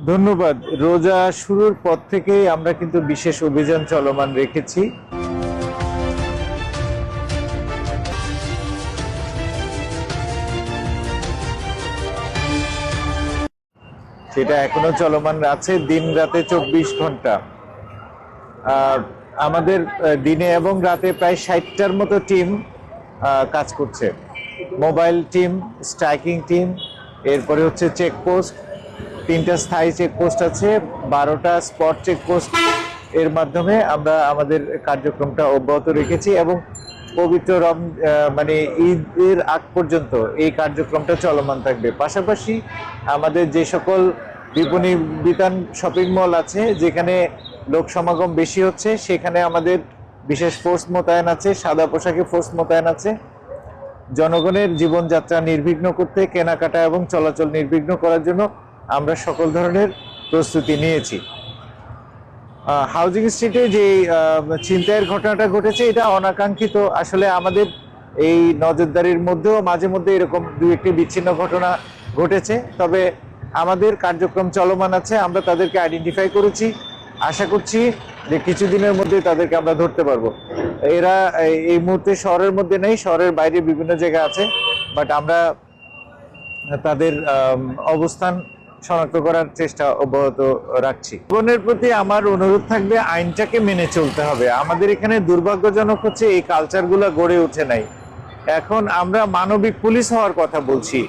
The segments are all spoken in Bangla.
ধন্যবাদ। রোজা শুরুর পর থেকেই আমরা কিন্তু বিশেষ অভিযান চলমান রেখেছি। সেটা এখনো চলমান আছে, দিন রাতে 24 ঘন্টা। আমাদের দিনে এবং রাতে প্রায় 60টার মতো টিম কাজ করছে। মোবাইল টিম, স্ট্রাইকিং টিম, এরপরে হচ্ছে চেকপোস্ট, 3টা স্থায়ী চেকপোস্ট আছে, 12টা স্পট চেকপোস্ট। এর মাধ্যমে আমরা আমাদের কার্যক্রমটা অব্যাহত রেখেছি এবং পবিত্র মানে ঈদের আগ পর্যন্ত এই কার্যক্রমটা চলমান থাকবে। পাশাপাশি আমাদের যে সকল বিপণী বিতান শপিং মল আছে, যেখানে লোক সমাগম বেশি হচ্ছে, সেখানে আমাদের বিশেষ ফোর্স মোতায়েন আছে, সাদা পোশাকে ফোর্স মোতায়েন আছে। জনগণের জীবনযাত্রা নির্বিঘ্ন করতে, কেনাকাটা এবং চলাচল নির্বিঘ্ন করার জন্য আমরা সকল ধরনের প্রস্তুতি নিয়েছি। হাউজিং স্ট্রিটে যে ছিনতাইয়ের ঘটনাটা ঘটেছে, এটা অনাকাঙ্ক্ষিত। আসলে আমাদের এই নজরদারির মধ্যেও মাঝে মধ্যে এরকম দু একটি বিচ্ছিন্ন ঘটনা ঘটেছে, তবে আমাদের কার্যক্রম চলমান আছে। আমরা তাদেরকে আইডেন্টিফাই করেছি, আশা করছি যে কিছুদিনের মধ্যে তাদেরকে আমরা ধরতে পারবো। এরা এই মুহূর্তে শহরের মধ্যে নেই, শহরের বাইরে বিভিন্ন জায়গায় আছে, বাট আমরা তাদের অবস্থান শনাক্ত করার চেষ্টা অব্যাহত রাখছি। জীবনের প্রতি আমার অনুরোধ থাকবে, আইনটাকে মেনে চলতে হবে। আমাদের এখানে দুর্ভাগ্যজনক হচ্ছে এই কালচারগুলো গড়ে ওঠে নাই। এখন আমরা মানবিক পুলিশ হওয়ার কথা বলছি।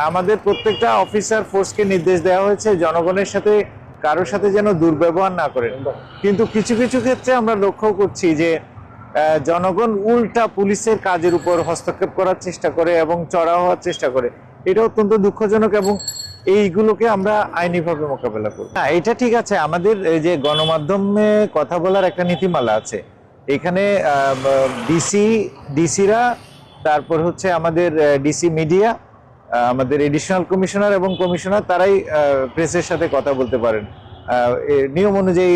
আমাদের প্রত্যেকটা অফিসার ফোর্সকে নির্দেশ দেওয়া হয়েছে জনগণের সাথে কারোর সাথে যেন দুর্ব্যবহার না করেন, কিন্তু কিছু কিছু ক্ষেত্রে আমরা লক্ষ্য করছি যে জনগণ উল্টা পুলিশের কাজের উপর হস্তক্ষেপ করার চেষ্টা করে এবং চড়া হওয়ার চেষ্টা করে। এটা অত্যন্ত দুঃখজনক এবং এইগুলোকে আমরা আইনিভাবে মোকাবেলা করি। হ্যাঁ, এটা ঠিক আছে। আমাদের এই যে গণমাধ্যমে কথা বলার একটা নীতিমালা আছে, এখানে ডিসিরা, তারপর হচ্ছে আমাদের ডিসি মিডিয়া, আমাদের এডিশনাল কমিশনার এবং কমিশনার, তারাই প্রেসের সাথে কথা বলতে পারেন। নিয়ম অনুযায়ী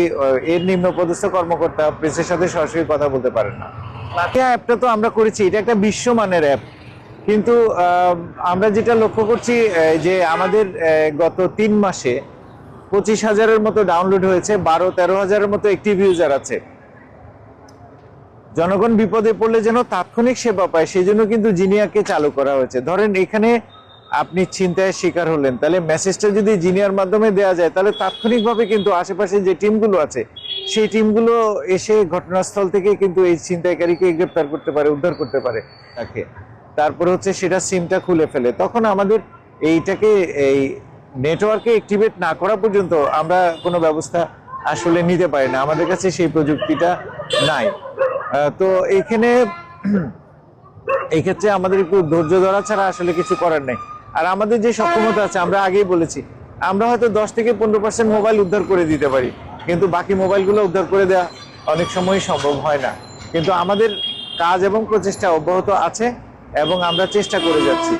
এর নিম্নপদস্থ কর্মকর্তা প্রেসের সাথে সরাসরি কথা বলতে পারেন না। অ্যাপটা তো আমরা করেছি, এটা একটা বিশ্বমানের অ্যাপ, কিন্তু আমরা যেটা লক্ষ্য করছি যে আমাদের গত 3 মাসে 25,000-এর মতো ডাউনলোড হয়েছে, 12-13,000-এর মতো অ্যাক্টিভ ইউজার আছে। জনগণ বিপদে পড়লে যেন তাৎক্ষণিক সেবা পায়, সেই জন্য কিন্তু জিনিয়াকে চালু করা হয়েছে। ধরেন এখানে আপনি ছিনতাইয়ের শিকার হলেন, তাহলে মেসেজটা যদি জিনিয়ার মাধ্যমে দেওয়া যায়, তাহলে তাৎক্ষণিকভাবে কিন্তু আশেপাশে যে টিমগুলো আছে, সেই টিমগুলো এসে ঘটনাস্থল থেকে কিন্তু এই ছিনতাইকারীকে গ্রেপ্তার করতে পারে, উদ্ধার করতে পারে তাকে। তারপর হচ্ছে সেটা সিমটা খুলে ফেলে। তখন আমাদের এইটাকে এই নেটওয়ার্কে অ্যাক্টিভেট না করা পর্যন্ত আমরা কোনো ব্যবস্থা আসলে নিতে পারি না, আমাদের কাছে সেই প্রযুক্তিটা নাই। তো এইখানে এই ক্ষেত্রে আমাদের একটু ধৈর্য ধরা ছাড়া আসলে কিছু করার নেই। আর আমাদের যে সক্ষমতা আছে, আমরা আগেই বলেছি, আমরা হয়তো 10 থেকে 15% মোবাইল উদ্ধার করে দিতে পারি, কিন্তু বাকি মোবাইলগুলো উদ্ধার করে দেওয়া অনেক সময় সম্ভব হয় না। কিন্তু আমাদের কাজ এবং প্রচেষ্টা অব্যাহত আছে এবং আমরা চেষ্টা করে যাচ্ছি।